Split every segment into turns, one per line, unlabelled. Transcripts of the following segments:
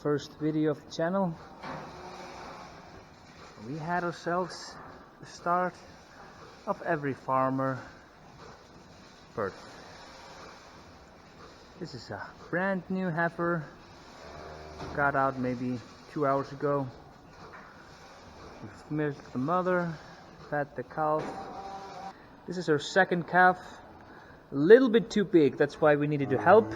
first video of the channel. We had ourselves the start of every farmer birth. This is a brand new heifer, got out maybe 2 hours ago. We've milked the mother, fed the calf. This is her second calf, a little bit too big, that's why we needed to help.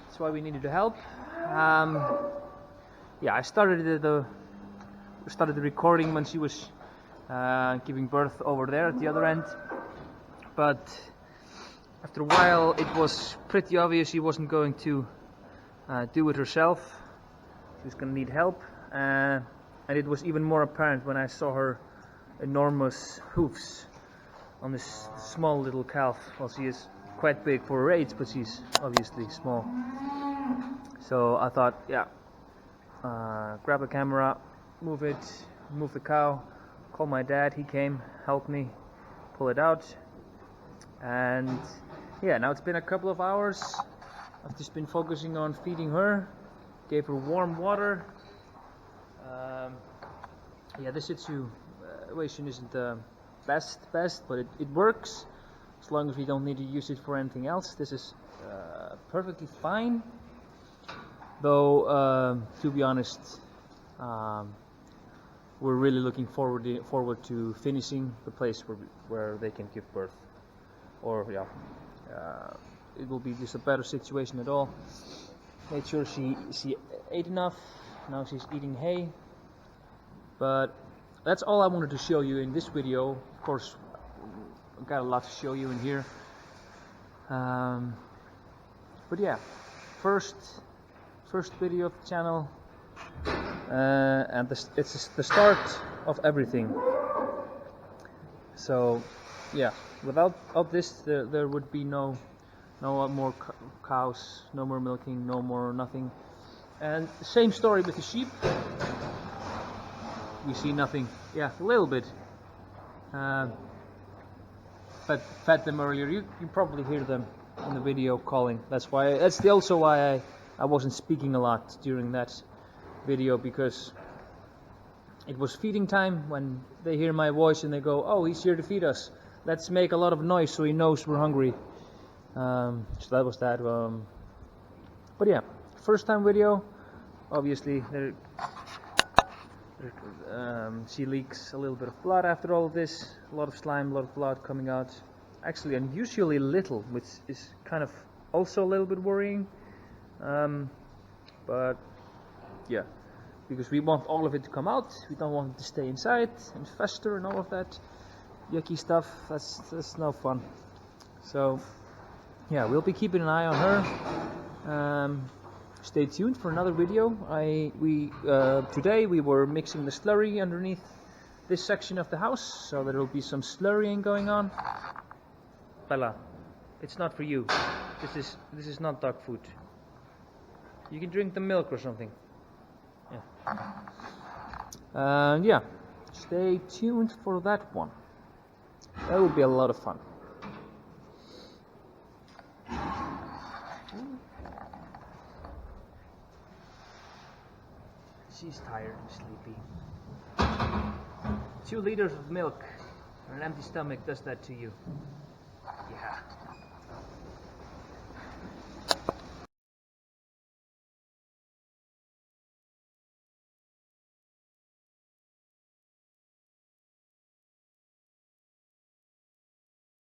That's why we needed to help. Yeah, I started the recording when she was giving birth over there at the other end, but after a while it was pretty obvious she wasn't going to do it herself. She was going to need help, and it was even more apparent when I saw her enormous hoofs on this small little calf. Well, she is quite big for her age, but she's obviously small. So I thought, yeah, grab a camera, move the cow, call my dad. He came, helped me pull it out, and yeah, now it's been a couple of hours. I've just been focusing on feeding her, gave her warm water. Yeah, this situation isn't the best, but it works as long as we don't need to use it for anything else. This is perfectly fine, though to be honest, we're really looking forward to finishing the place where they can give birth, or yeah, it will be just a better situation at all. Made sure she ate enough. Now she's eating hay. But that's all I wanted to show you in this video. Of course, I've got a lot to show you in here. But yeah, first video of the channel, and it's the start of everything. So yeah, without this, there would be no more cows, no more milking, no more nothing. And the same story with the sheep. We see nothing. Yeah, a little bit. But fed them earlier. You probably hear them in the video calling. That's also why I wasn't speaking a lot during that video, because it was feeding time. When they hear my voice and they go, "Oh, he's here to feed us. Let's make a lot of noise so he knows we're hungry." So that was that. But yeah, first time video. Obviously, she leaks a little bit of blood after all of this. A lot of slime, a lot of blood coming out. Actually, unusually little, which is kind of also a little bit worrying. But yeah, because we want all of it to come out. We don't want it to stay inside and fester and all of that yucky stuff. That's no fun. So yeah, we'll be keeping an eye on her. Stay tuned for another video. Today we were mixing the slurry underneath this section of the house, so there will be some slurrying going on. Bella, it's not for you. This is not dog food. You can drink the milk or something. Yeah. Yeah. Stay tuned for that one. That will be a lot of fun. She's tired and sleepy. 2 liters of milk on an empty stomach does that to you.